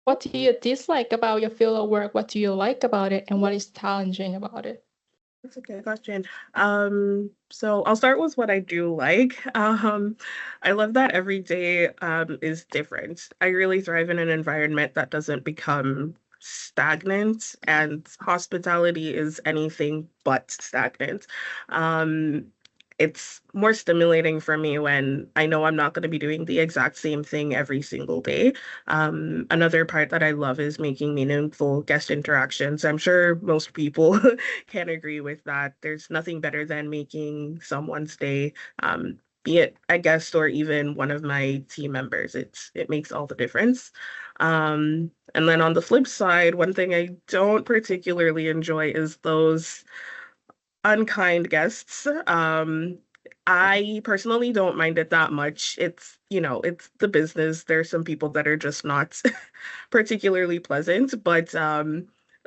What do you dislike about your field of work? What do you like about it? And what is challenging about it? That's a good question. So I'll start with what I do like. I love that every day is different. I really thrive in an environment that doesn't become stagnant, and hospitality is anything but stagnant. Um, it's more stimulating for me when I know I'm not going to be doing the exact same thing every single day. Another part that I love is making meaningful guest interactions. I'm sure most people can agree with that. There's nothing better than making someone's day, be it a guest or even one of my team members. It makes all the difference. And then on the flip side, one thing I don't particularly enjoy is those unkind guests. I personally don't mind it that much. It's the business. There's some people that are just not particularly pleasant, but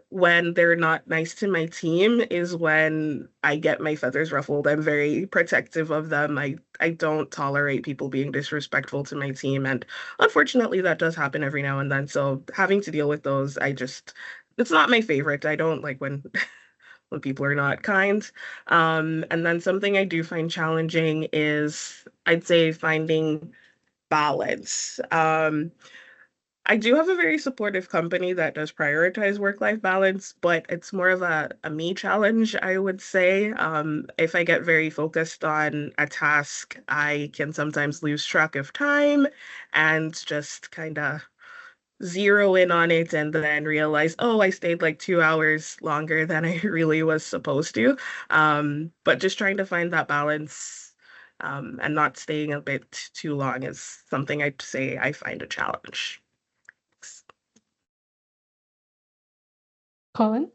when they're not nice to my team is when I get my feathers ruffled. I'm very protective of them. I don't tolerate people being disrespectful to my team, and unfortunately that does happen every now and then. So having to deal with those, it's not my favorite. I don't like when when people are not kind. And then something I do find challenging is, I'd say, finding balance. I do have a very supportive company that does prioritize work-life balance, but it's more of a me challenge, I would say. If I get very focused on a task, I can sometimes lose track of time and just kind of zero in on it and then realize, oh, I stayed like 2 hours longer than I really was supposed to. But just trying to find that balance, and not staying a bit too long is something I'd say I find a challenge. Colin?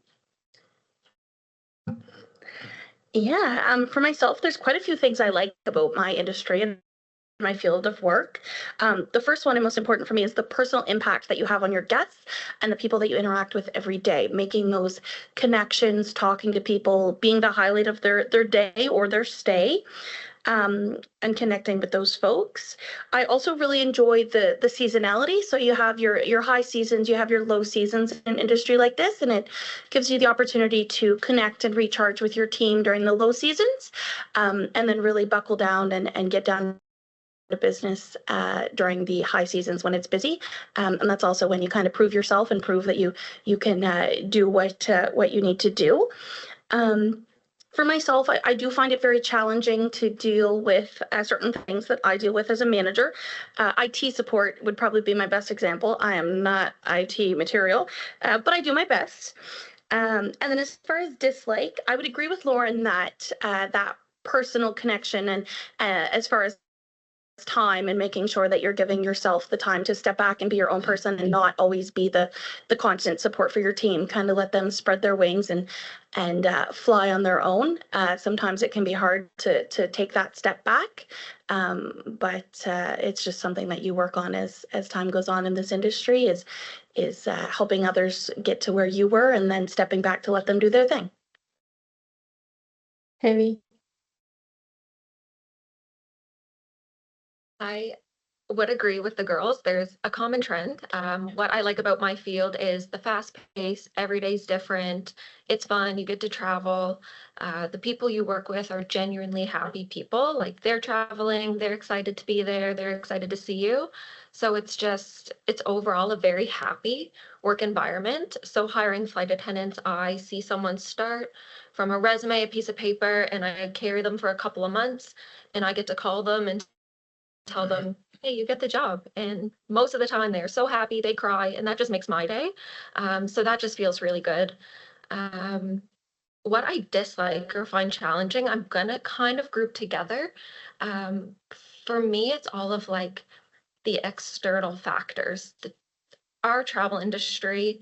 Yeah, for myself, there's quite a few things I like about my industry and my field of work. The first one and most important for me is the personal impact that you have on your guests and the people that you interact with every day, making those connections, talking to people, being the highlight of their day or their stay. And connecting with those folks. I also really enjoy the seasonality. So you have your high seasons, you have your low seasons in an industry like this, and it gives you the opportunity to connect and recharge with your team during the low seasons, and then really buckle down and get down to business during the high seasons when it's busy. And that's also when you kind of prove yourself and prove that you can do what you need to do. For myself, I do find it very challenging to deal with certain things that I deal with as a manager. IT support would probably be my best example. I am not IT material, but I do my best. And then as far as dislike, I would agree with Lauren that that personal connection and as far as time and making sure that you're giving yourself the time to step back and be your own person and not always be the constant support for your team. Kind of let them spread their wings and fly on their own. Sometimes it can be hard to take that step back, but it's just something that you work on as time goes on in this industry. Is helping others get to where you were and then stepping back to let them do their thing. Haley? I would agree with the girls. There's a common trend. What I like about my field is the fast pace. Every day's different. It's fun. You get to travel. The people you work with are genuinely happy people. Like they're traveling, they're excited to be there, they're excited to see you. So it's overall a very happy work environment. So hiring flight attendants, I see someone start from a resume, a piece of paper, and I carry them for a couple of months, and I get to call them and tell them, hey, you get the job. And most of the time they're so happy, they cry, and that just makes my day. So that just feels really good. What I dislike or find challenging, I'm gonna kind of group together. Um, for me, it's all of like the external factors. Our travel industry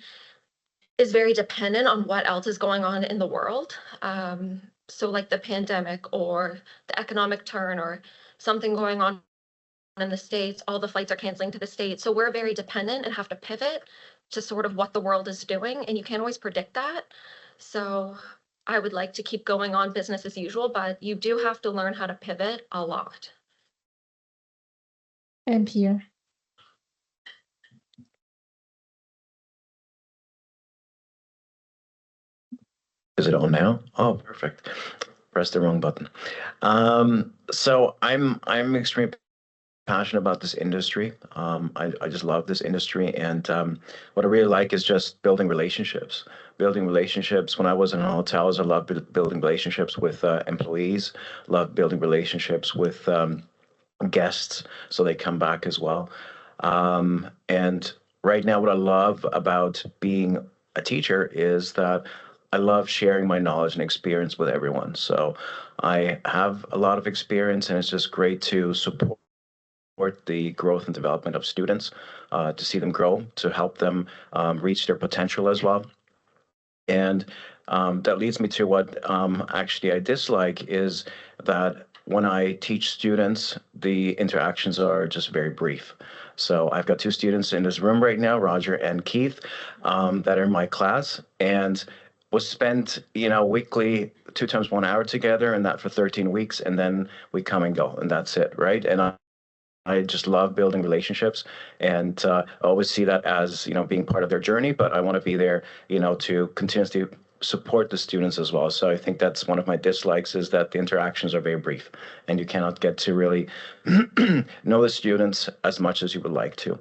is very dependent on what else is going on in the world. So like the pandemic or the economic turn or something going on in the States, all the flights are canceling to the States. So we're very dependent and have to pivot to sort of what the world is doing. And you can't always predict that. So I would like to keep going on business as usual, but you do have to learn how to pivot a lot. And Pierre? Is it on now? Oh, perfect. Press the wrong button. So I'm extremely passionate about this industry. I just love this industry, and what I really like is just building relationships. Building relationships. When I was in hotels, I loved building relationships with employees. Loved building relationships with guests, so they come back as well. And right now, what I love about being a teacher is that I love sharing my knowledge and experience with everyone. So I have a lot of experience, and it's just great to support the growth and development of students, to see them grow, to help them reach their potential as well. And that leads me to what actually I dislike is that when I teach students, the interactions are just very brief. So I've got two students in this room right now, Roger and Keith, that are in my class, and was spent, weekly 2 times 1 hour together, and that for 13 weeks, and then we come and go, and that's it, right? And I just love building relationships, and I always see that as being part of their journey. But I want to be there, to continuously support the students as well. So I think that's one of my dislikes, is that the interactions are very brief, and you cannot get to really know the students as much as you would like to.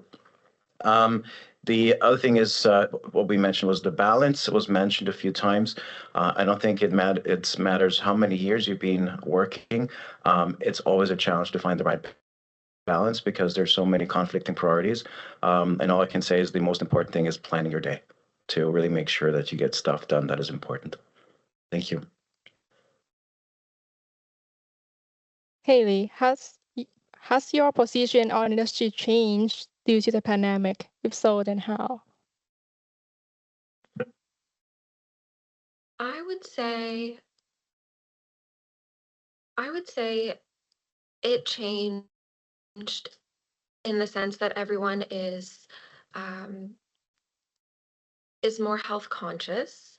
The other thing is what we mentioned was the balance. It was mentioned a few times. I don't think it matters how many years you've been working. It's always a challenge to find the right balance, because there's so many conflicting priorities. And all I can say is the most important thing is planning your day to really make sure that you get stuff done that is important. Thank you. Haley, has your position on industry changed due to the pandemic? If so, then how? I would say it changed in the sense that everyone is more health conscious,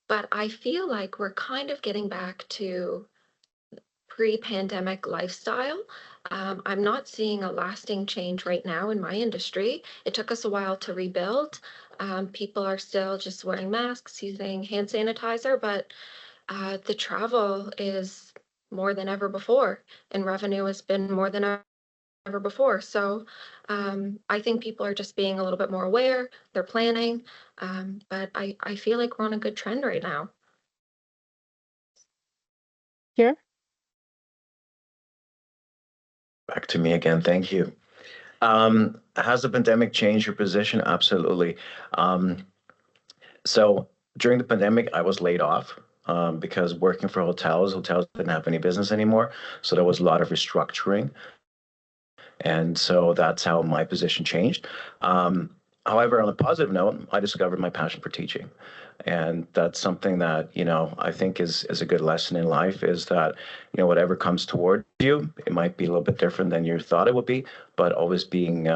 but I feel like we're kind of getting back to pre-pandemic lifestyle. I'm not seeing a lasting change right now in my industry. It took us a while to rebuild. People are still just wearing masks, using hand sanitizer, but the travel is more than ever before, and revenue has been more than ever before. So I think people are just being a little bit more aware, they're planning, but I feel like we're on a good trend right now. Here? Back to me again. Thank you. Has the pandemic changed your position? Absolutely. So during the pandemic, I was laid off because working for hotels didn't have any business anymore. So there was a lot of restructuring. And so that's how my position changed. However, on a positive note, I discovered my passion for teaching. And that's something that, I think is a good lesson in life, is that, whatever comes toward you, it might be a little bit different than you thought it would be, but always being,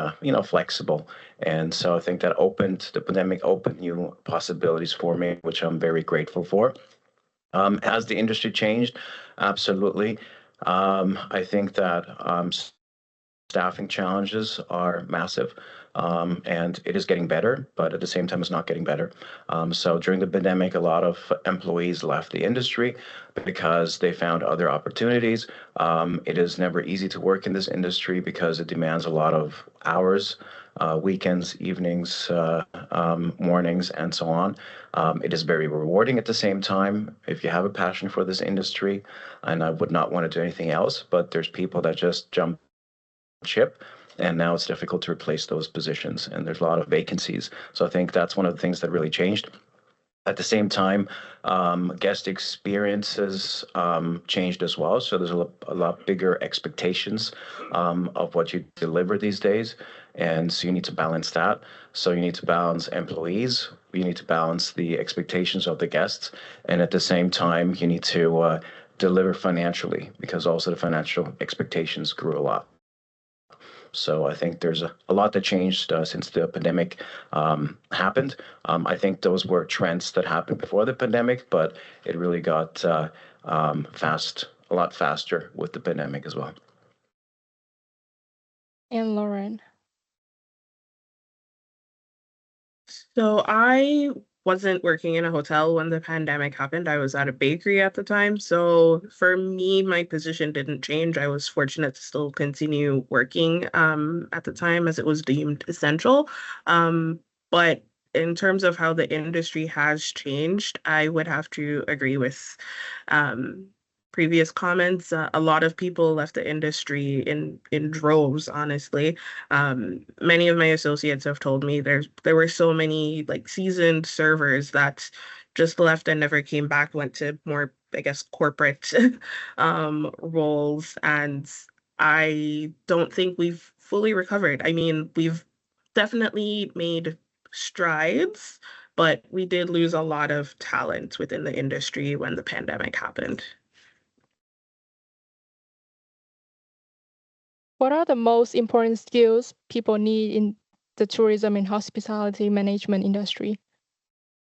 flexible. And so I think that the pandemic opened new possibilities for me, which I'm very grateful for. Has the industry changed? Absolutely. I think that staffing challenges are massive, and it is getting better, but at the same time, it's not getting better. So during the pandemic, a lot of employees left the industry because they found other opportunities. It is never easy to work in this industry because it demands a lot of hours, weekends, evenings, mornings, and so on. It is very rewarding at the same time if you have a passion for this industry, and I would not want to do anything else, but there's people that just jump ship, and now it's difficult to replace those positions, and there's a lot of vacancies. So I think that's one of the things that really changed. At the same time, guest experiences changed as well. So there's a lot bigger expectations of what you deliver these days. And so you need to balance that. So you need to balance employees, you need to balance the expectations of the guests, and at the same time, you need to deliver financially, because also the financial expectations grew a lot. So I think there's a lot that changed since the pandemic happened. I think those were trends that happened before the pandemic, but it really got a lot faster with the pandemic as well. And Lauren. So I wasn't working in a hotel when the pandemic happened. I was at a bakery at the time. So for me, my position didn't change. I was fortunate to still continue working at the time as it was deemed essential. But in terms of how the industry has changed, I would have to agree with um, previous comments. A lot of people left the industry in droves, honestly. Many of my associates have told me there were so many like seasoned servers that just left and never came back, went to more, I guess, corporate roles. And I don't think we've fully recovered. I mean, we've definitely made strides, but we did lose a lot of talent within the industry when the pandemic happened. What are the most important skills people need in the tourism and hospitality management industry?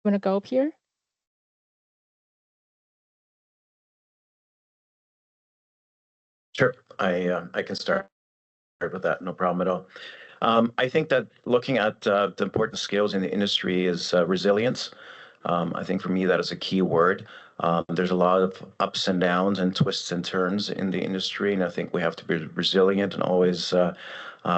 Want to go up here? Sure, I can start with that, no problem at all. I think that looking at the important skills in the industry is resilience. I think for me that is a key word. There's a lot of ups and downs and twists and turns in the industry, and I think we have to be resilient and always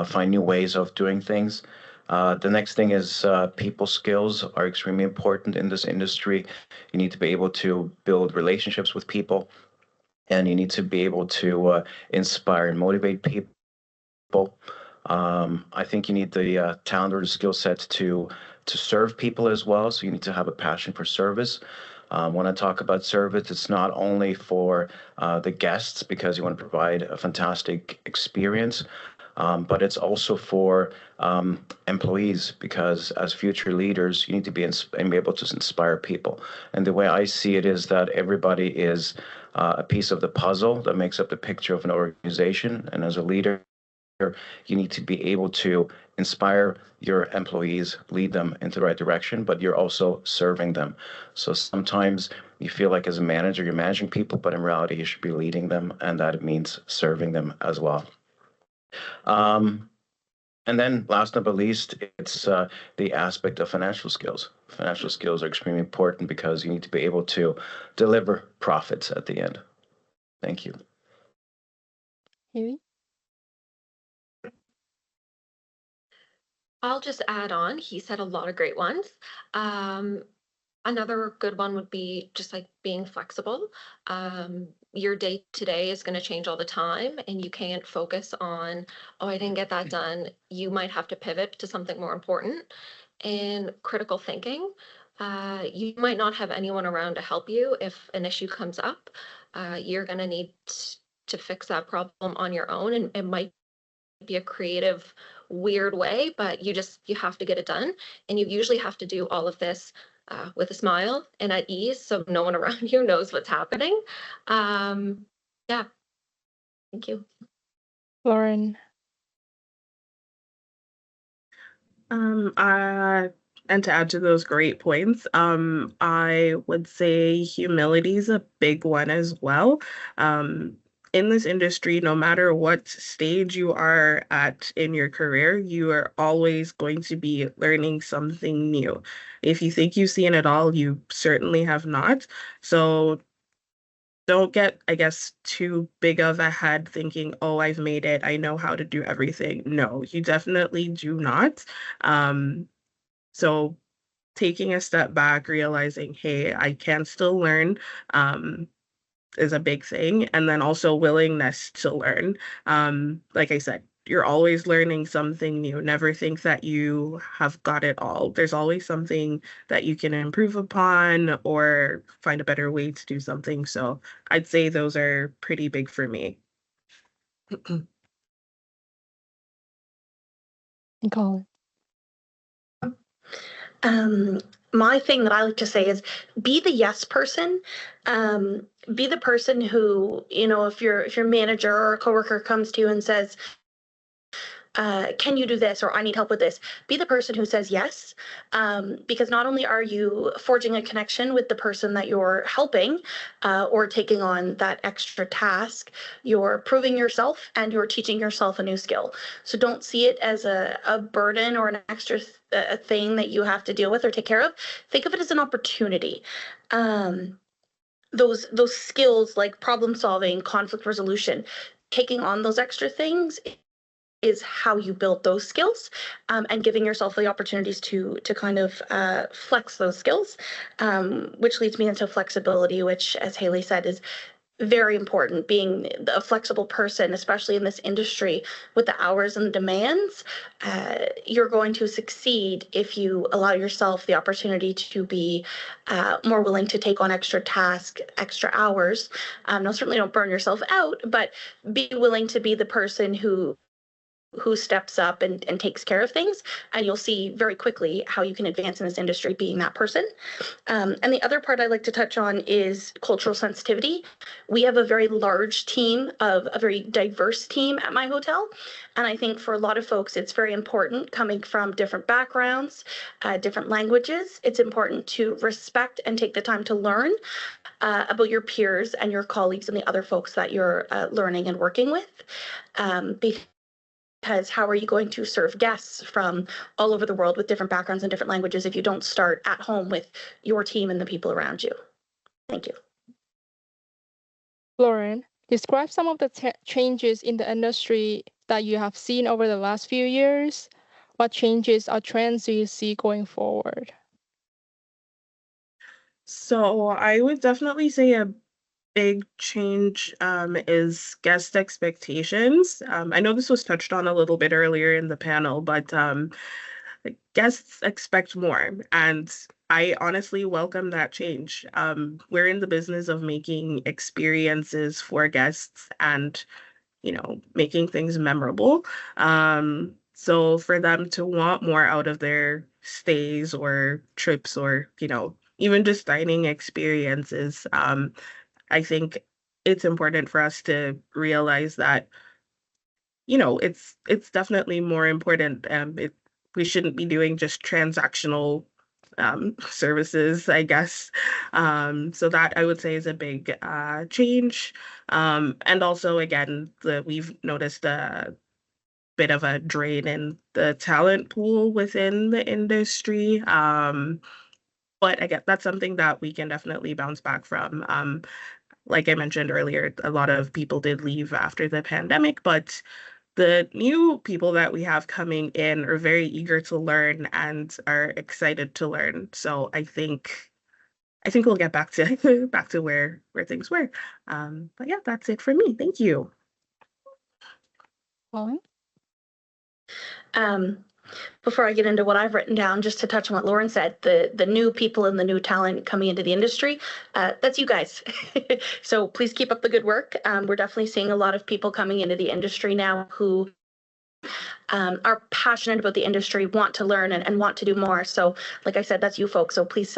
find new ways of doing things. The next thing is people skills are extremely important in this industry. You need to be able to build relationships with people, and you need to be able to inspire and motivate people. I think you need the talent or the skill set to serve people as well. So you need to have a passion for service. When I talk about service, it's not only for the guests because you want to provide a fantastic experience, but it's also for employees because as future leaders, you need to be able to inspire people. And the way I see it is that everybody is a piece of the puzzle that makes up the picture of an organization. And as a leader, you need to be able to inspire your employees, lead them into the right direction, but you're also serving them. So sometimes you feel like as a manager, you're managing people, but in reality, you should be leading them, and that means serving them as well. And then last but not least, it's the aspect of financial skills. Financial skills are extremely important because you need to be able to deliver profits at the end. Thank you. Haley? I'll just add on. He said a lot of great ones. Another good one would be just like being flexible. Your day to day is going to change all the time, and you can't focus on, oh, I didn't get that done. You might have to pivot to something more important. And critical thinking. You might not have anyone around to help you if an issue comes up. You're going to need to fix that problem on your own, and it might be a creative, weird way, but you have to get it done. And you usually have to do all of this with a smile and at ease, so no one around you knows what's happening. Yeah, thank you. Lauren? And to add to those great points, I would say humility is a big one as well. In this industry, no matter what stage you are at in your career, you are always going to be learning something new. If you think you've seen it all, you certainly have not. So don't get, I guess, too big of a head thinking, oh, I've made it. I know how to do everything. No, you definitely do not. So taking a step back, realizing, hey, I can still learn, is a big thing. And then also willingness to learn. Like I said, you're always learning something new. Never think that you have got it all. There's always something that you can improve upon or find a better way to do something. So I'd say those are pretty big for me. And Cullen? My thing that I like to say is be the yes person. Be the person who, if your manager or a coworker comes to you and says, can you do this, or I need help with this? Be the person who says yes, because not only are you forging a connection with the person that you're helping or taking on that extra task, you're proving yourself and you're teaching yourself a new skill. So don't see it as a burden or an extra thing that you have to deal with or take care of. Think of it as an opportunity. Those skills like problem solving, conflict resolution, taking on those extra things is how you build those skills, and giving yourself the opportunities to kind of flex those skills, which leads me into flexibility, which, as Haley said, is very important. Being a flexible person, especially in this industry with the hours and the demands, you're going to succeed if you allow yourself the opportunity to be more willing to take on extra tasks, extra hours. Now, certainly don't burn yourself out, but be willing to be the person who steps up and takes care of things, and you'll see very quickly how you can advance in this industry being that person. And the other part I'd like to touch on is cultural sensitivity. We have a very large team, a very diverse team at my hotel, and I think for a lot of folks it's very important, coming from different backgrounds, different languages. It's important to respect and take the time to learn about your peers and your colleagues and the other folks that you're learning and working with. Because how are you going to serve guests from all over the world with different backgrounds and different languages if you don't start at home with your team and the people around you? Thank you. Lauren, describe some of the changes in the industry that you have seen over the last few years. What changes or trends do you see going forward? So I would definitely say a big change is guest expectations. I know this was touched on a little bit earlier in the panel, but guests expect more, and I honestly welcome that change. We're in the business of making experiences for guests and, making things memorable. So for them to want more out of their stays or trips or, even just dining experiences, I think it's important for us to realize that, it's definitely more important. We shouldn't be doing just transactional services, I guess. So that I would say is a big change. And also, again, we've noticed a bit of a drain in the talent pool within the industry. But again, that's something that we can definitely bounce back from. Like I mentioned earlier, a lot of people did leave after the pandemic, but the new people that we have coming in are very eager to learn and are excited to learn. So I think we'll get back to back to where things were. But yeah, that's it for me. Thank you. Cullen? Before I get into what I've written down, just to touch on what Lauren said, the new people and the new talent coming into the industry, that's you guys. So please keep up the good work. We're definitely seeing a lot of people coming into the industry now who are passionate about the industry, want to learn and want to do more. So like I said, that's you folks. So please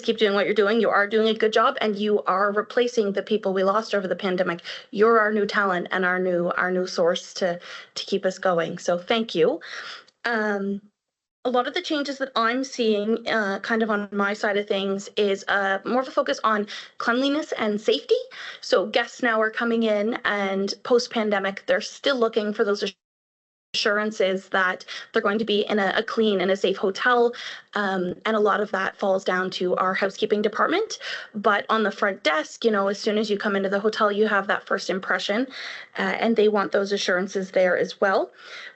keep doing what you're doing. You are doing a good job, and you are replacing the people we lost over the pandemic. You're our new talent and our new source to keep us going. So thank you. A lot of the changes that I'm seeing kind of on my side of things is more of a focus on cleanliness and safety. So guests now are coming in, and post-pandemic, they're still looking for those assurances that they're going to be in a clean and a safe hotel. And a lot of that falls down to our housekeeping department. But on the front desk, as soon as you come into the hotel, you have that first impression, and they want those assurances there as well.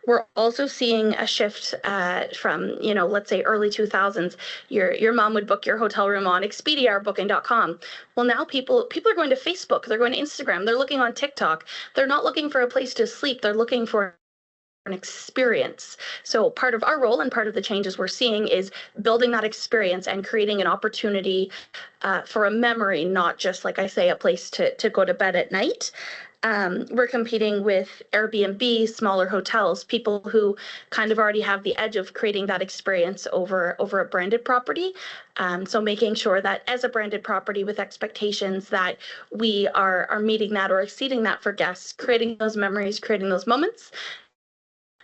We're also seeing a shift from, let's say early 2000s, your mom would book your hotel room on Expedia or booking.com. Well, now people are going to Facebook, they're going to Instagram, they're looking on TikTok. They're not looking for a place to sleep, they're looking for an experience. So part of our role and part of the changes we're seeing is building that experience and creating an opportunity for a memory, not just, like I say, a place to go to bed at night. We're competing with Airbnb, smaller hotels, people who kind of already have the edge of creating that experience over a branded property. So making sure that as a branded property with expectations that we are meeting that or exceeding that for guests, creating those memories, creating those moments.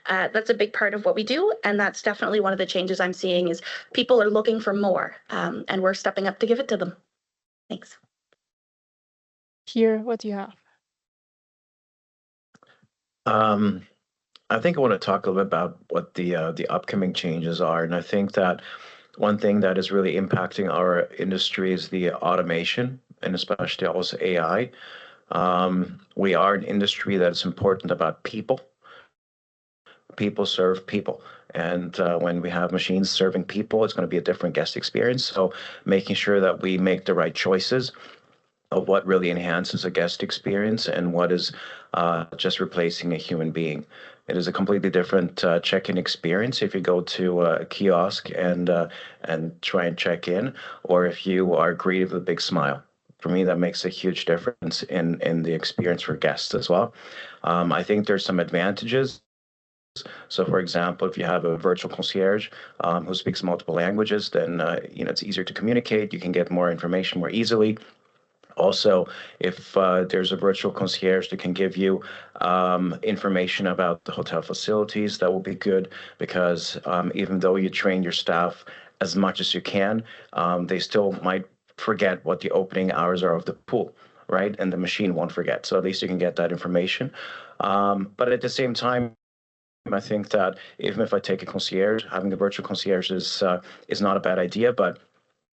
That's a big part of what we do, and that's definitely one of the changes I'm seeing is people are looking for more, and we're stepping up to give it to them. Thanks. Here, what do you have? I think I want to talk a little bit about what the upcoming changes are, and I think that one thing that is really impacting our industry is the automation, and especially also AI. We are an industry that's important about people. People serve people. And when we have machines serving people, it's going to be a different guest experience. So making sure that we make the right choices of what really enhances a guest experience and what is just replacing a human being. It is a completely different check-in experience if you go to a kiosk and try and check in, or if you are greeted with a big smile. For me, that makes a huge difference in the experience for guests as well. I think there's some advantages. So, for example, if you have a virtual concierge who speaks multiple languages, then it's easier to communicate. You can get more information more easily. Also, if there's a virtual concierge that can give you information about the hotel facilities, that will be good because even though you train your staff as much as you can, they still might forget what the opening hours are of the pool, right? And the machine won't forget. So at least you can get that information. But at the same time, I think that even if I take a concierge, having a virtual concierge is not a bad idea. But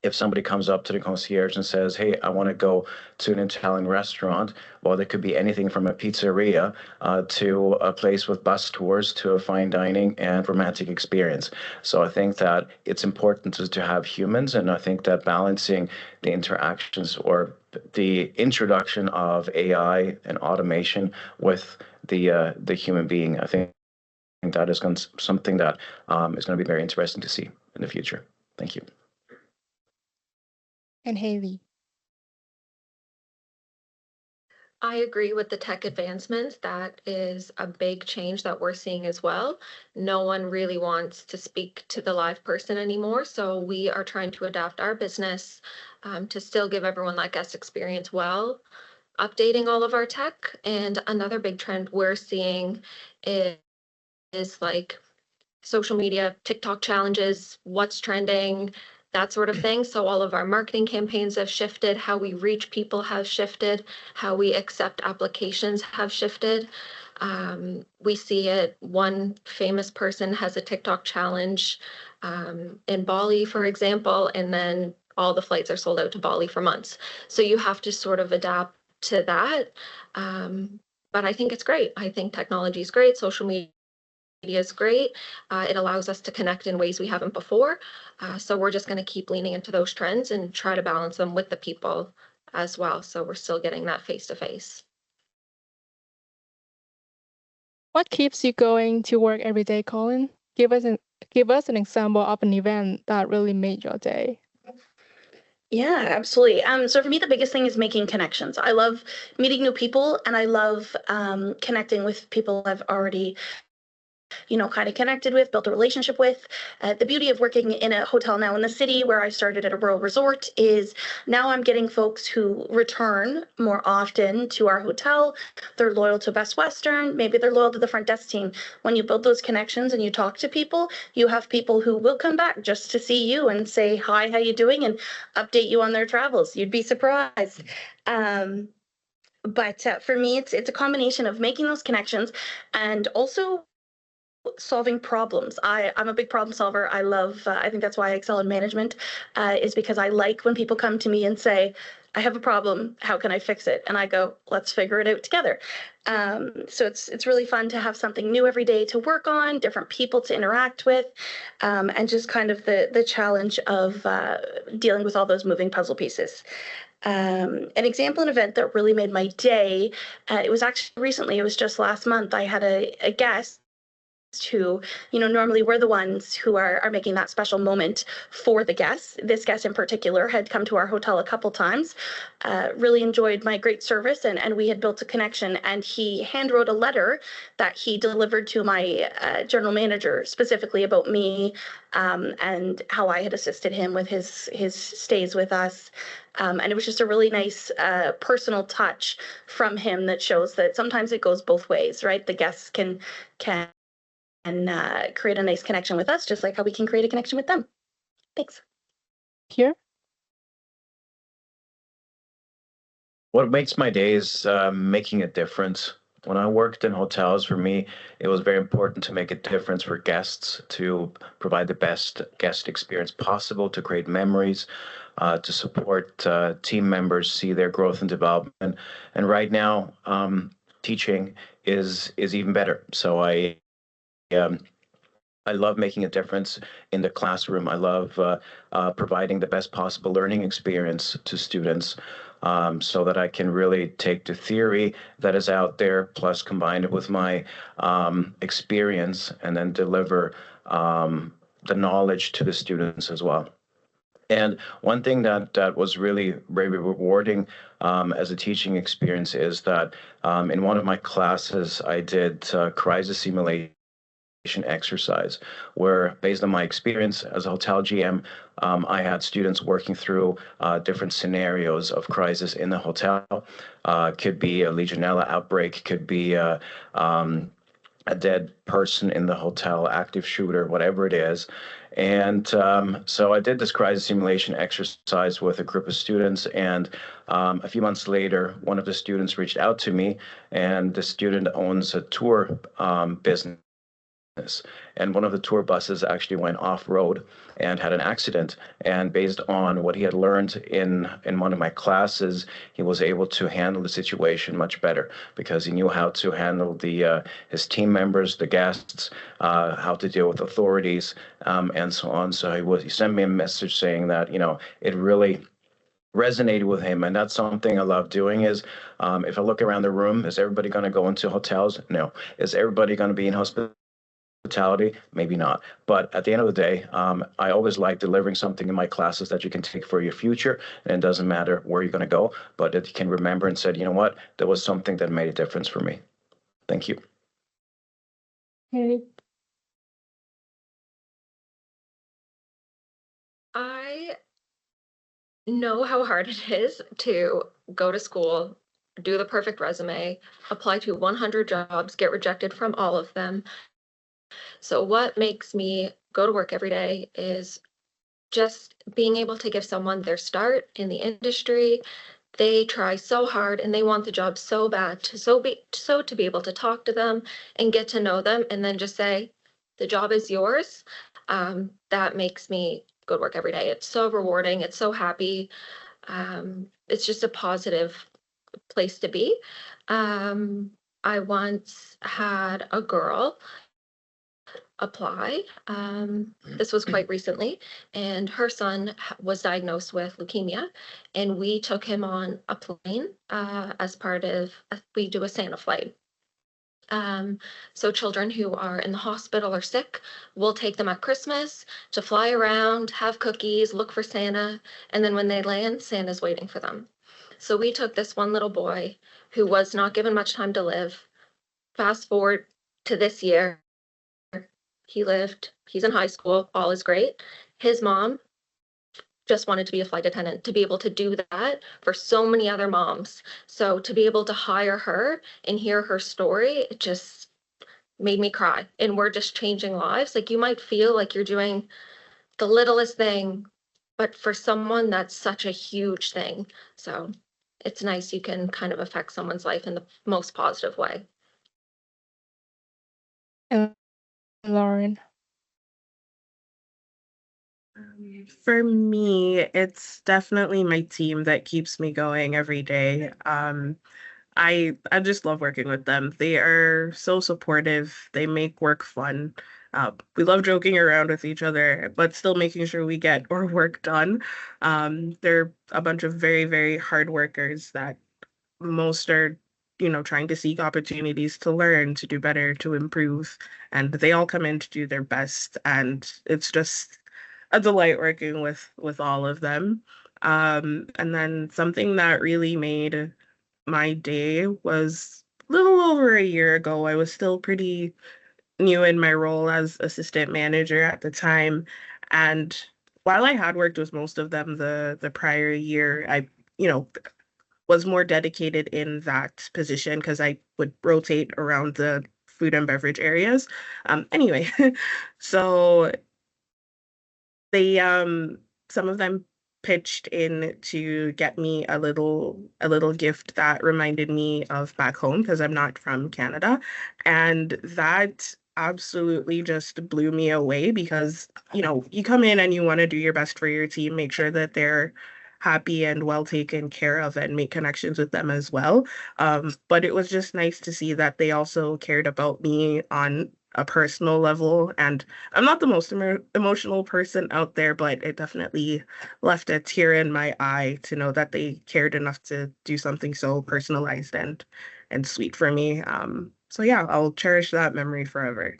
if somebody comes up to the concierge and says, "Hey, I want to go to an Italian restaurant," well, it could be anything from a pizzeria to a place with bus tours to a fine dining and romantic experience. So I think that it's important to have humans, and I think that balancing the interactions or the introduction of AI and automation with the human being, I think that is something that is going to be very interesting to see in the future. Thank you. And Haley. I agree with the tech advancements. That is a big change that we're seeing as well. No one really wants to speak to the live person anymore. So we are trying to adapt our business to still give everyone that guest experience well, updating all of our tech. And another big trend we're seeing is like social media, TikTok challenges, what's trending, that sort of thing. So all of our marketing campaigns have shifted, how we reach people has shifted, how we accept applications have shifted. We see it, one famous person has a TikTok challenge in Bali, for example, and then all the flights are sold out to Bali for months. So you have to sort of adapt to that. But I think it's great. I think technology is great. Social media is great. It allows us to connect in ways we haven't before. So we're just going to keep leaning into those trends and try to balance them with the people as well. So we're still getting that face-to-face. What keeps you going to work every day, Cullen? Give us an example of an event that really made your day. Yeah, absolutely. So for me, the biggest thing is making connections. I love meeting new people, and I love connecting with people I've already kind of connected with, built a relationship with. The beauty of working in a hotel now in the city where I started at a rural resort is now I'm getting folks who return more often to our hotel. They're loyal to Best Western. Maybe they're loyal to the front desk team. When you build those connections and you talk to people, you have people who will come back just to see you and say, "Hi, how you doing?" and update you on their travels. You'd be surprised. But for me, it's a combination of making those connections and also solving problems. I'm a big problem solver. I think that's why I excel in management, is because I like when people come to me and say, "I have a problem, how can I fix it?" And I go, "Let's figure it out together." So it's really fun to have something new every day to work on, different people to interact with, and just kind of the challenge of dealing with all those moving puzzle pieces. An example, an event that really made my day, it was actually recently, it was just last month, I had a guest who, normally we're the ones who are making that special moment for the guests. This guest in particular had come to our hotel a couple times, really enjoyed my great service, and we had built a connection, and he hand wrote a letter that he delivered to my general manager specifically about me, and how I had assisted him with his stays with us. And it was just a really nice personal touch from him that shows that sometimes it goes both ways, right? The guests can create a nice connection with us, just like how we can create a connection with them. Thanks. Here? What makes my days making a difference? When I worked in hotels, for me, it was very important to make a difference for guests, to provide the best guest experience possible, to create memories, to support team members, see their growth and development. And right now, teaching is even better. So um, I love making a difference in the classroom. I love providing the best possible learning experience to students, so that I can really take the theory that is out there, plus combine it with my experience, and then deliver the knowledge to the students as well. And one thing that was really very rewarding as a teaching experience is that in one of my classes, I did crisis simulation exercise, where based on my experience as a hotel GM, I had students working through different scenarios of crisis in the hotel. Could be a Legionella outbreak, could be a dead person in the hotel, active shooter, whatever it is. And so I did this crisis simulation exercise with a group of students. And a few months later, one of the students reached out to me, and the student owns a tour business. And one of the tour buses actually went off-road and had an accident. And based on what he had learned in one of my classes, he was able to handle the situation much better, because he knew how to handle the his team members, the guests, how to deal with authorities, and so on. So he sent me a message saying that, it really resonated with him. And that's something I love doing is, if I look around the room, is everybody going to go into hotels? No. Is everybody going to be in hospitality? Maybe not. But at the end of the day, I always like delivering something in my classes that you can take for your future. And it doesn't matter where you're going to go, but that you can remember and said, you know what, there was something that made a difference for me. Thank you. Okay. I know how hard it is to go to school, do the perfect resume, apply to 100 jobs, get rejected from all of them. So what makes me go to work every day is just being able to give someone their start in the industry. They try so hard and they want the job so bad to be able to talk to them and get to know them, and then just say, the job is yours. That makes me go to work every day. It's so rewarding. It's so happy. It's just a positive place to be. I once had a girl apply. This was quite recently, and her son was diagnosed with leukemia, and we took him on a plane as part of, we do a Santa flight. So children who are in the hospital or sick, we'll take them at Christmas to fly around, have cookies, look for Santa, and then when they land, Santa's waiting for them. So we took this one little boy who was not given much time to live. Fast forward to this year, he lived, he's in high school, all is great. His mom just wanted to be a flight attendant, to be able to do that for so many other moms. So to be able to hire her and hear her story, it just made me cry. And we're just changing lives. Like, you might feel like you're doing the littlest thing, but for someone, that's such a huge thing. So it's nice you can kind of affect someone's life in the most positive way. And Lauren. For me, it's definitely my team that keeps me going every day. I just love working with them. They are so supportive. They make work fun. We love joking around with each other, but still making sure we get our work done. They're a bunch of very, very hard workers that most are, trying to seek opportunities to learn, to do better, to improve. And they all come in to do their best. And it's just a delight working with all of them. And then something that really made my day was a little over a year ago. I was still pretty new in my role as assistant manager at the time. And while I had worked with most of them the prior year, I, was more dedicated in that position because I would rotate around the food and beverage areas. Anyway, so they some of them pitched in to get me a little gift that reminded me of back home because I'm not from Canada. And that absolutely just blew me away because, you come in and you want to do your best for your team, make sure that they're happy and well taken care of and make connections with them as well. But it was just nice to see that they also cared about me on a personal level. And I'm not the most emotional person out there, but it definitely left a tear in my eye to know that they cared enough to do something so personalized and sweet for me. So yeah, I'll cherish that memory forever.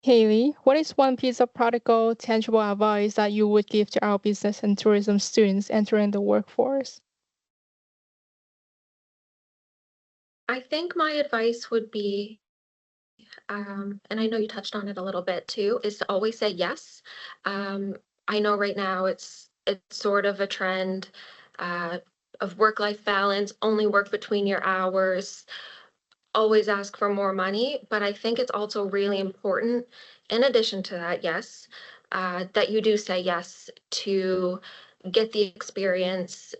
Haley, what is one piece of practical, tangible advice that you would give to our business and tourism students entering the workforce? I think my advice would be, and I know you touched on it a little bit too, is to always say yes. I know right now it's sort of a trend of work-life balance, only work between your hours, always ask for more money. But I think it's also really important, in addition to that, yes, that you do say yes to get the experience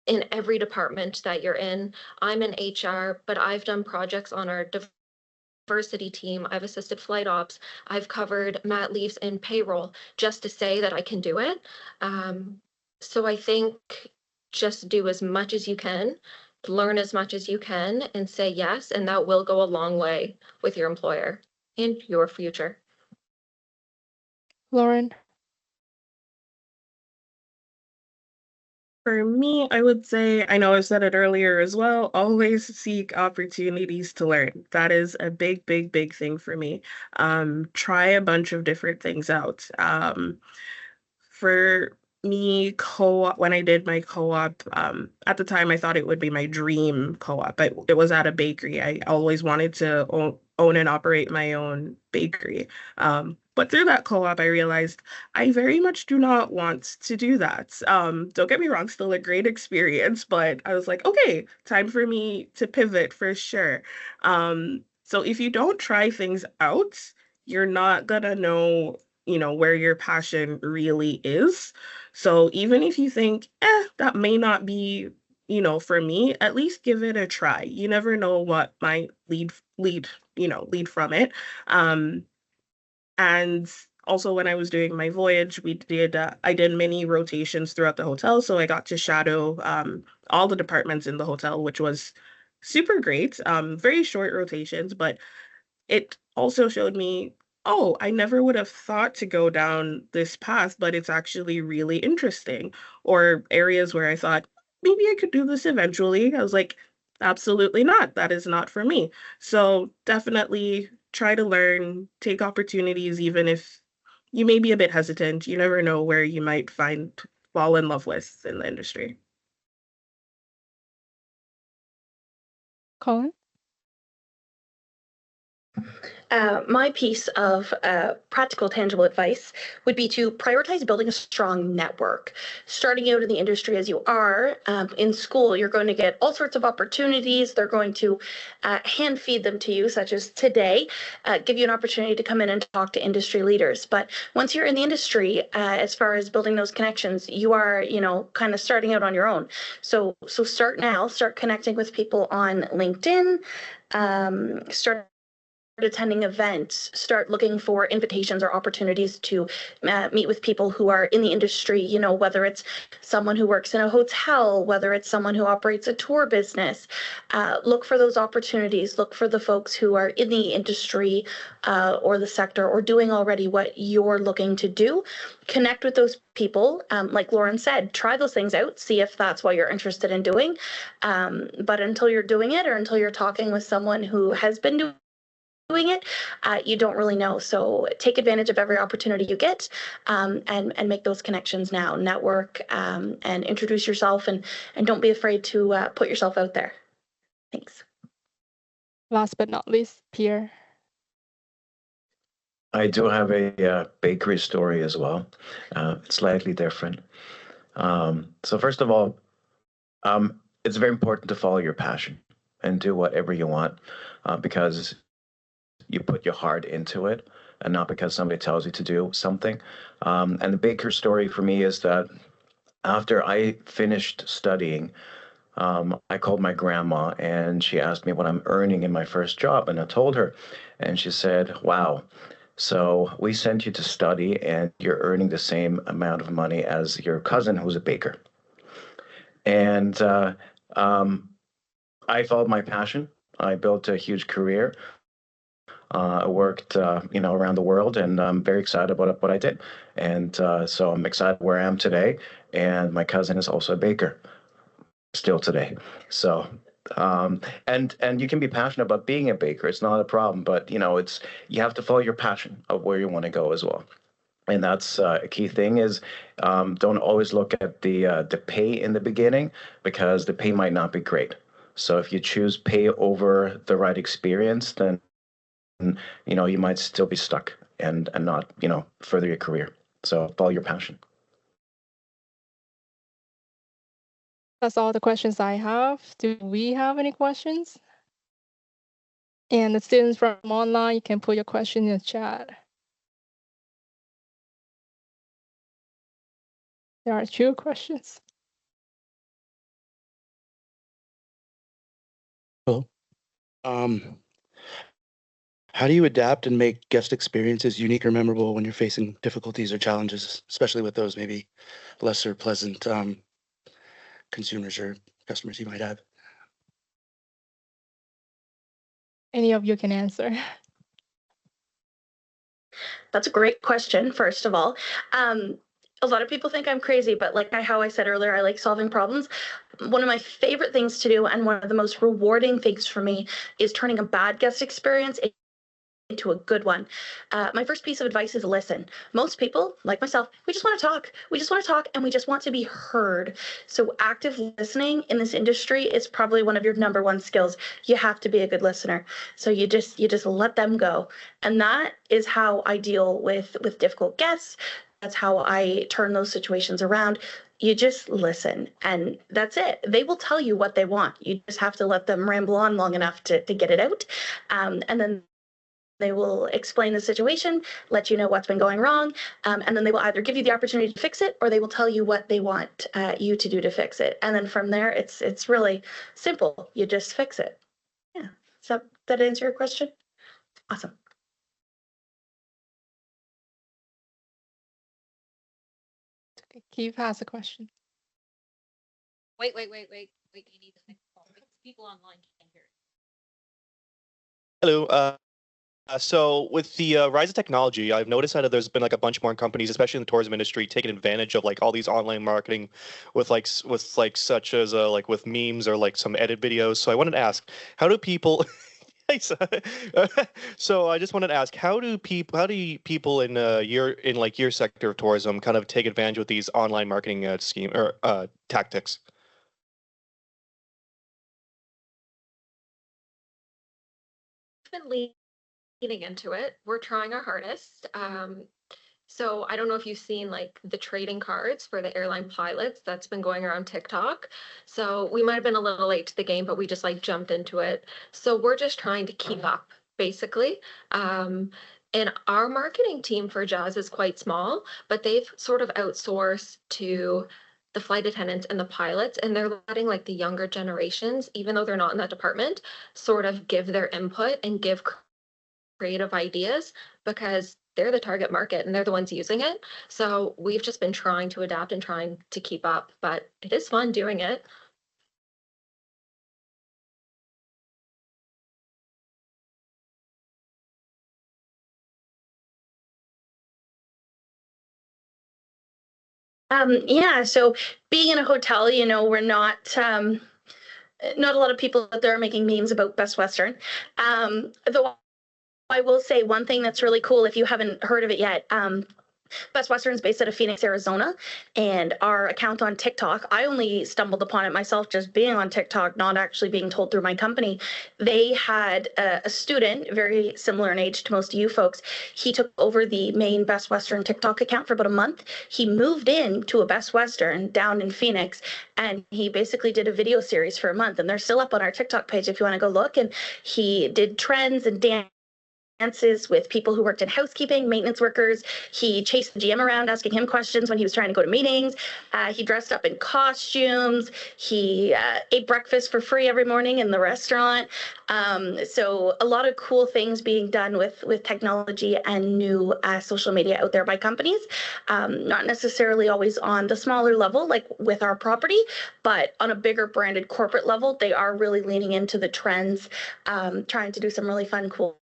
in every department that you're in. I'm in HR, but I've done projects on our diversity team. I've assisted flight ops. I've covered mat leaves and payroll just to say that I can do it. So I think just do as much as you can, learn as much as you can, and say yes, and that will go a long way with your employer and your future. Lauren? For me, I would say, I know I've said it earlier as well, always seek opportunities to learn. That is a big, big, big thing for me. Try a bunch of different things out. For me, co-op, when I did my co-op, at the time I thought it would be my dream co-op. It was at a bakery. I always wanted to own and operate my own bakery. But through that co-op, I realized I very much do not want to do that. Don't get me wrong, still a great experience, but I was like, okay, time for me to pivot for sure. So if you don't try things out, you're not gonna know, where your passion really is. So even if you think, that may not be, for me, at least give it a try. You never know what might lead from it. Um, and also when I was doing my voyage, I did many rotations throughout the hotel, so I got to shadow all the departments in the hotel, which was super great. Very short rotations, but it also showed me, oh, I never would have thought to go down this path, but it's actually really interesting. Or areas where I thought, maybe I could do this eventually. I was like, absolutely not. That is not for me. So definitely try to learn, take opportunities, even if you may be a bit hesitant. You never know where you might fall in love with in the industry. Cullen? My piece of practical, tangible advice would be to prioritize building a strong network. Starting out in the industry as you are, in school, you're going to get all sorts of opportunities. They're going to hand feed them to you, such as today, give you an opportunity to come in and talk to industry leaders. But once you're in the industry, as far as building those connections, you are, kind of starting out on your own. So start now, start connecting with people on LinkedIn, start attending events, start looking for invitations or opportunities to meet with people who are in the industry, whether it's someone who works in a hotel, whether it's someone who operates a tour business. Look for those opportunities, look for the folks who are in the industry or the sector or doing already what you're looking to do. Connect with those people. Like Lauren said, try those things out, see if that's what you're interested in doing. But until you're doing it or until you're talking with someone who has been doing it, you don't really know. So take advantage of every opportunity you get, and make those connections now. Network, and introduce yourself, and don't be afraid to put yourself out there. Thanks. Last but not least, Pierre. I do have a bakery story as well. It's slightly different. So first of all, it's very important to follow your passion. and do whatever you want because you put your heart into it and not because somebody tells you to do something. And the baker story for me is that after I finished studying, I called my grandma and she asked me what I'm earning in my first job. And I told her, and she said, wow, so we sent you to study and you're earning the same amount of money as your cousin who's a baker. And I followed my passion. I built a huge career. I worked, around the world, and I'm very excited about what I did. And so I'm excited where I am today. And my cousin is also a baker still today. So, and you can be passionate about being a baker. It's not a problem, but you have to follow your passion of where you want to go as well. And that's a key thing is don't always look at the pay in the beginning because the pay might not be great. So if you choose pay over the right experience, then you might still be stuck and not further your career. So follow your passion. That's all the questions I have. Do we have any questions? And the students from online, you can put your question in the chat. There are 2 questions. Hello. How do you adapt and make guest experiences unique or memorable when you're facing difficulties or challenges, especially with those maybe lesser pleasant consumers or customers you might have? Any of you can answer. That's a great question, first of all. A lot of people think I'm crazy, but like how I said earlier, I like solving problems. One of my favorite things to do and one of the most rewarding things for me is turning a bad guest experience into a good one. My first piece of advice is listen. Most people, like myself, we just want to talk. We just want to talk and we just want to be heard. So active listening in this industry is probably one of your number one skills. You have to be a good listener. So you just let them go. And that is how I deal with difficult guests. That's how I turn those situations around. You just listen and that's it. They will tell you what they want. You just have to let them ramble on long enough to get it out. And then they will explain the situation, let you know what's been going wrong, and then they will either give you the opportunity to fix it or they will tell you what they want you to do to fix it. And then from there, it's really simple. You just fix it. Yeah. Does that answer your question? Awesome. Keith has a question. Wait. You need the microphone because people online can't hear it. Hello. So with the rise of technology, I've noticed that there's been like a bunch more companies, especially in the tourism industry, taking advantage of like all these online marketing with such as like with memes or like some edit videos. So I wanted to ask, how do people so I just wanted to ask, how do people in your sector of tourism kind of take advantage of these online marketing scheme or tactics? Been leaning into it. We're trying our hardest. So I don't know if you've seen like the trading cards for the airline pilots that's been going around TikTok. So we might have been a little late to the game, but we just like jumped into it. So we're just trying to keep up basically. And our marketing team for Jazz is quite small, but they've sort of outsourced to the flight attendants and the pilots, and they're letting like the younger generations, even though they're not in that department, sort of give their input and give creative ideas because they're the target market and they're the ones using it. So we've just been trying to adapt and trying to keep up, but it is fun doing it. Yeah, so being in a hotel, we're not a lot of people out there are making memes about Best Western. Though I will say one thing that's really cool, if you haven't heard of it yet, Best Western is based out of Phoenix, Arizona, and our account on TikTok, I only stumbled upon it myself just being on TikTok, not actually being told through my company. They had a student, very similar in age to most of you folks. He took over the main Best Western TikTok account for about a month. He moved in to a Best Western down in Phoenix, and he basically did a video series for a month, and they're still up on our TikTok page if you want to go look. And he did trends and dances with people who worked in housekeeping, maintenance workers. He chased the GM around asking him questions when he was trying to go to meetings. He dressed up in costumes. He ate breakfast for free every morning in the restaurant. So a lot of cool things being done with technology and new social media out there by companies. Not necessarily always on the smaller level, like with our property, but on a bigger branded corporate level, they are really leaning into the trends, trying to do some really fun, cool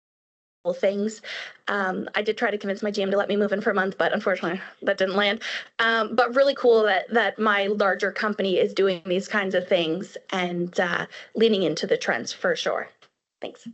things. I did try to convince my GM to let me move in for a month, but unfortunately that didn't land. But really cool that my larger company is doing these kinds of things and leaning into the trends for sure. Thanks.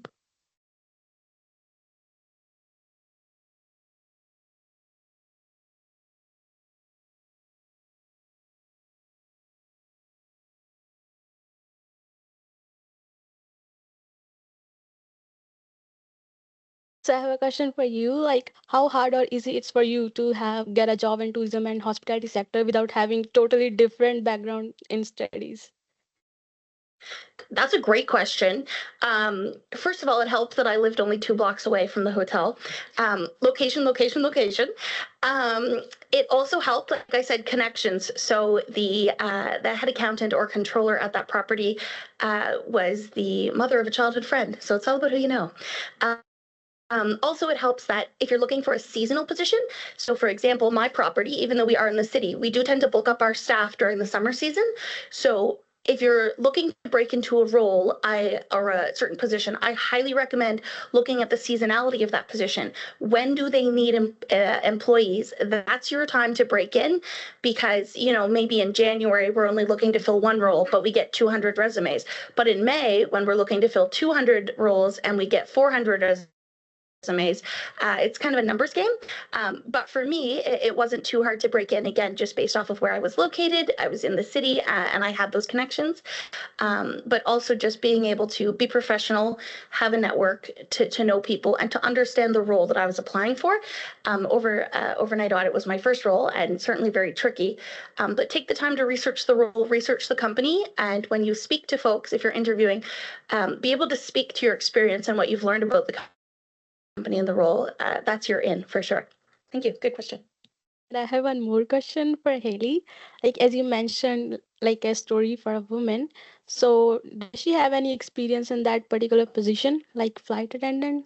So I have a question for you. Like, how hard or easy it's for you to get a job in tourism and hospitality sector without having totally different background in studies? That's a great question. First of all, it helped that I lived only 2 blocks away from the hotel. Location, location, location. It also helped, like I said, connections. So the head accountant or controller at that property was the mother of a childhood friend. So it's all about who you know. Also, it helps that if you're looking for a seasonal position, so for example, my property, even though we are in the city, we do tend to bulk up our staff during the summer season. So if you're looking to break into a role or a certain position, I highly recommend looking at the seasonality of that position. When do they need employees? That's your time to break in, because maybe in January we're only looking to fill 1 role, but we get 200 resumes. But in May, when we're looking to fill 200 roles and we get 400 resumes, it's kind of a numbers game. But for me, it wasn't too hard to break in, again, just based off of where I was located. I was in the city and I had those connections. But also just being able to be professional, have a network, to know people, and to understand the role that I was applying for. Overnight audit was my first role, and certainly very tricky. But take the time to research the role, research the company, and when you speak to folks, if you're interviewing, be able to speak to your experience and what you've learned about the company and the role. That's your in for sure. Thank you. Good question. And I have one more question for Haley. Like, as you mentioned, like a story for a woman. So does she have any experience in that particular position, like flight attendant?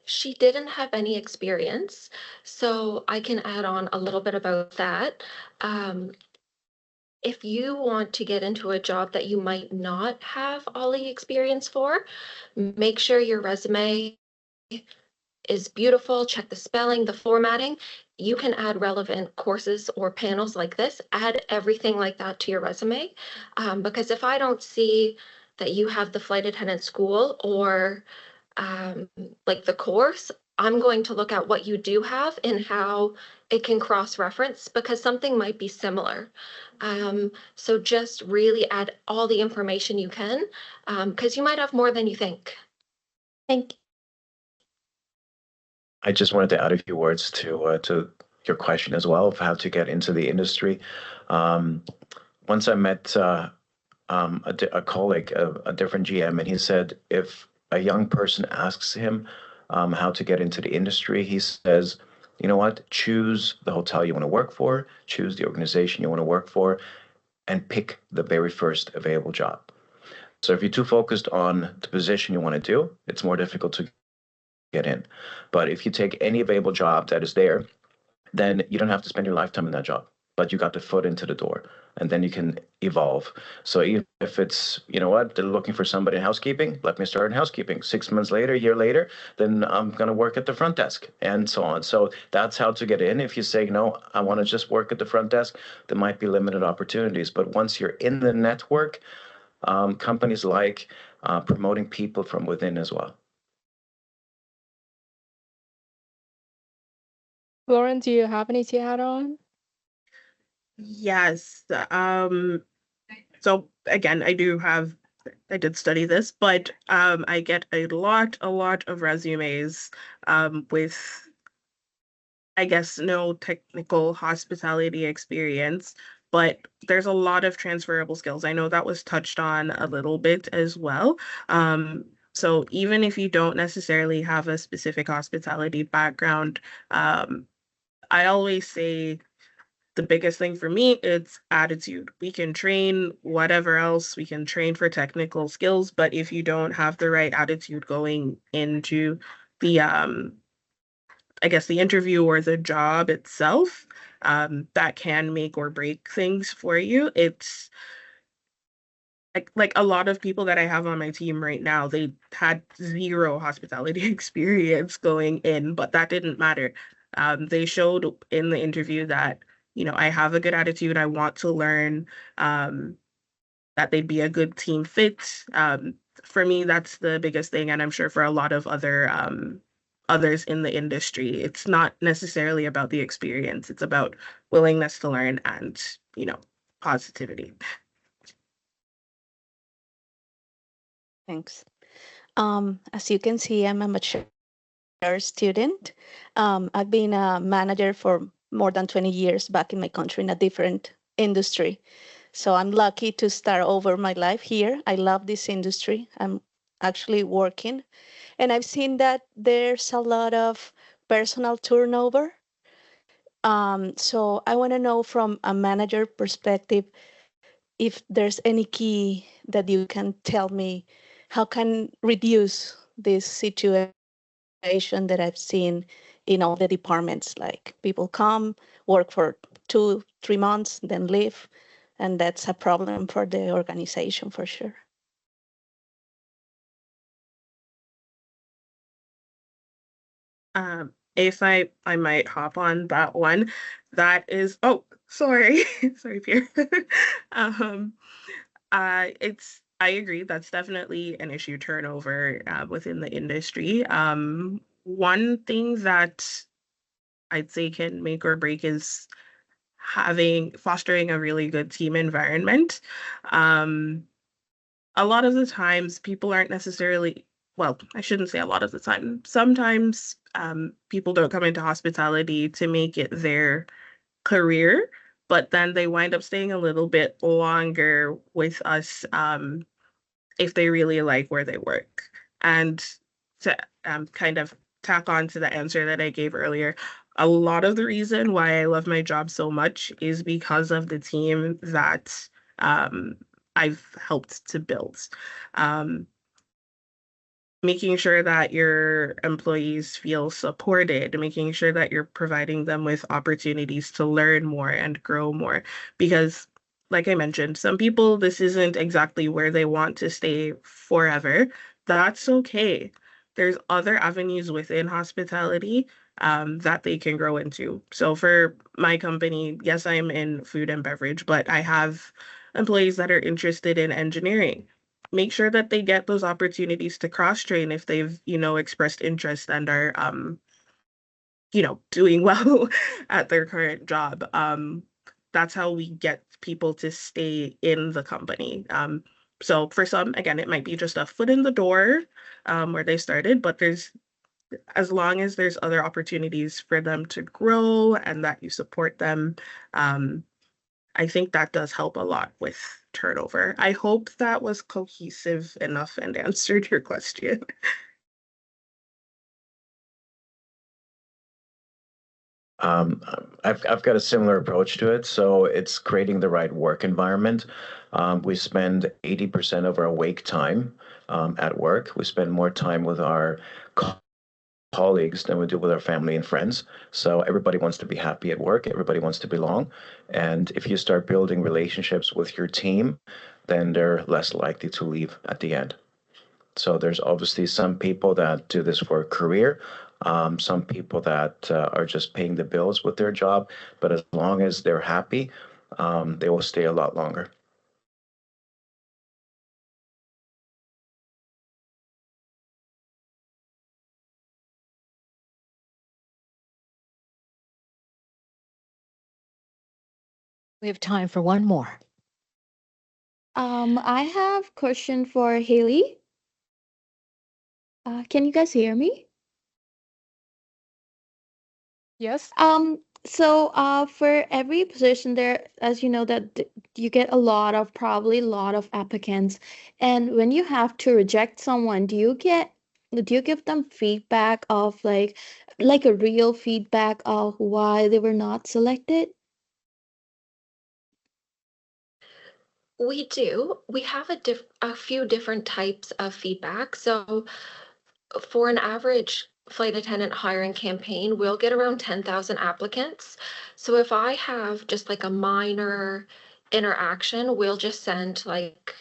She didn't have any experience, so I can add on a little bit about that. If you want to get into a job that you might not have all the experience for, make sure your resume is beautiful. Check the spelling, the formatting. You can add relevant courses or panels like this. Add everything like that to your resume. Because if I don't see that you have the flight attendant school or like the course, I'm going to look at what you do have and how it can cross-reference, because something might be similar. So just really add all the information you can, because you might have more than you think. Thank you. I just wanted to add a few words to your question as well of how to get into the industry. Once I met a colleague, a different GM, and he said if a young person asks him how to get into the industry, he says, you know what, choose the hotel you want to work for, choose the organization you want to work for, and pick the very first available job. So if you're too focused on the position you want to do, it's more difficult to get in. But if you take any available job that is there, then you don't have to spend your lifetime in that job, but you got the foot into the door, and then you can evolve. So even if it's, you know what, they're looking for somebody in housekeeping, let me start in housekeeping. 6 months later, a year later, then I'm going to work at the front desk and so on. So that's how to get in. If you say, no, I want to just work at the front desk, there might be limited opportunities. But once you're in the network, companies like promoting people from within as well. Lauren, do you have any to add on? Yes. So again, I did study this, but I get a lot of resumes with, I guess, no technical hospitality experience, but there's a lot of transferable skills. I know that was touched on a little bit as well. So even if you don't necessarily have a specific hospitality background, I always say the biggest thing for me it's attitude. We can train whatever else, we can train for technical skills, but if you don't have the right attitude going into the I guess the interview or the job itself, that can make or break things for you. It's like a lot of people that I have on my team right now, they had zero hospitality experience going in, but that didn't matter. They showed in the interview that, I have a good attitude, I want to learn, that they'd be a good team fit. For me, that's the biggest thing, and I'm sure for a lot of others in the industry, it's not necessarily about the experience, it's about willingness to learn and, positivity. Thanks. As you can see, I'm a mature student. I've been a manager for more than 20 years back in my country in a different industry. So I'm lucky to start over my life here. I love this industry. I'm actually working, and I've seen that there's a lot of personal turnover. So I want to know from a manager perspective if there's any key that you can tell me how can reduce this situation that I've seen in all the departments. Like people come, work for 2 3 months, then leave, and that's a problem for the organization for sure. If I might hop on that one, that is, oh, sorry, sorry, Pierre. Um, I agree, that's definitely an issue, turnover within the industry. One thing that I'd say can make or break is fostering a really good team environment. Um, a lot of the times people aren't necessarily, well, I shouldn't say a lot of the time. Sometimes people don't come into hospitality to make it their career, but then they wind up staying a little bit longer with us if they really like where they work. And to kind of tack on to the answer that I gave earlier, a lot of the reason why I love my job so much is because of the team that um, I've helped to build. Um, Making sure that your employees feel supported, making sure that you're providing them with opportunities to learn more and grow more. Because, like I mentioned, some people, this isn't exactly where they want to stay forever. That's okay. There's other avenues within hospitality that they can grow into. So for my company, yes, I'm in food and beverage, but I have employees that are interested in engineering. Make sure that they get those opportunities to cross train if they've, expressed interest and are, doing well at their current job. That's how we get people to stay in the company. So for some, again, it might be just a foot in the door where they started, but as long as there's other opportunities for them to grow and that you support them, um, I think that does help a lot with turnover. I hope that was cohesive enough and answered your question. Um, I've got a similar approach to it. So it's creating the right work environment. We spend 80% of our wake time at work. We spend more time with our colleagues than we do with our family and friends. So everybody wants to be happy at work. Everybody wants to belong. And if you start building relationships with your team, then they're less likely to leave at the end. So there's obviously some people that do this for a career, some people that are just paying the bills with their job. But as long as they're happy, they will stay a lot longer. We have time for one more. I have question for Haley. Can you guys hear me? Yes. So for every position there, as you know, that you get probably a lot of applicants, and when you have to reject someone, do you give them feedback of like a real feedback of why they were not selected? We do. We have a few different types of feedback. So for an average flight attendant hiring campaign, we'll get around 10,000 applicants. So if I have just like a minor interaction, we'll just send like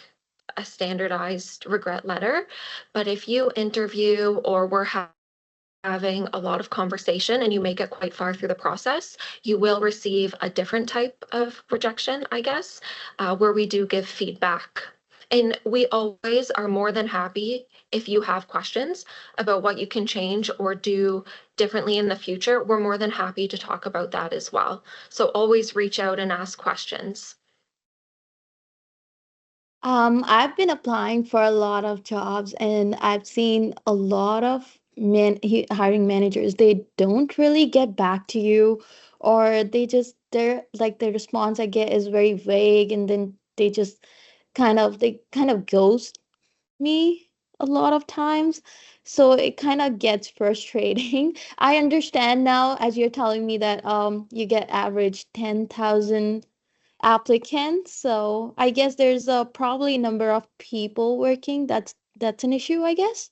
a standardized regret letter. But if you interview or we're having a lot of conversation and you make it quite far through the process, you will receive a different type of rejection, I guess, where we do give feedback. And we always are more than happy if you have questions about what you can change or do differently in the future. We're more than happy to talk about that as well. So always reach out and ask questions. I've been applying for a lot of jobs and I've seen a lot of hiring managers. They don't really get back to you, or they're like the response I get is very vague, and then they kind of ghost me a lot of times. So it kind of gets frustrating. I understand now as you're telling me that you get average 10,000 applicants. So I guess there's a probably number of people working. That's an issue, I guess.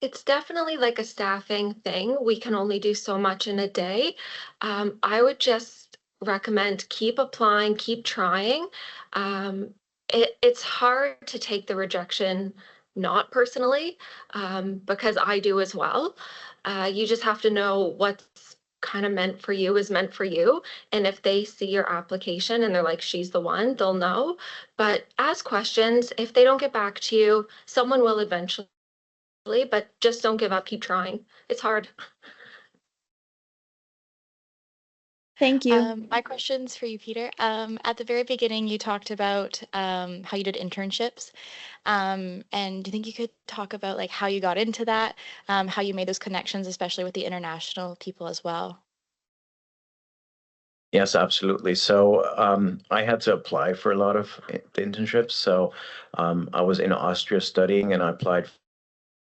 It's definitely like a staffing thing. We can only do so much in a day. I would just recommend keep applying, keep trying. It's hard to take the rejection not personally, because I do as well. You just have to know what's kind of meant for you is meant for you. And if they see your application and they're like, she's the one, they'll know. But ask questions. If they don't get back to you, someone will eventually, but just don't give up. Keep trying. It's hard. Thank you. My question's for you, Peter. At the very beginning, you talked about how you did internships. And do you think you could talk about like how you got into that, how you made those connections, especially with the international people as well? Yes, absolutely. So I had to apply for a lot of internships. So I was in Austria studying and I applied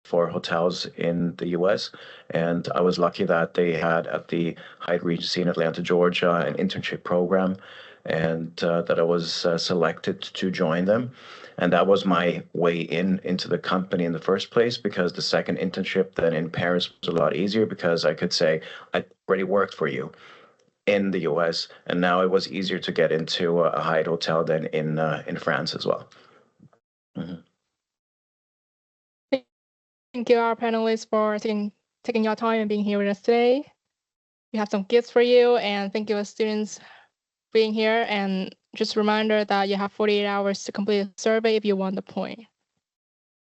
for hotels in the US. And I was lucky that they had at the Hyatt Regency in Atlanta, Georgia, an internship program, and that I was selected to join them. And that was my way into the company in the first place, because the second internship then in Paris was a lot easier because I could say, I already worked for you in the US, and now it was easier to get into a Hyatt hotel than in France as well. Mm-hmm. Thank you, our panelists, for taking your time and being here with us today. We have some gifts for you, and thank you, students, being here. And just a reminder that you have 48 hours to complete a survey if you want the point.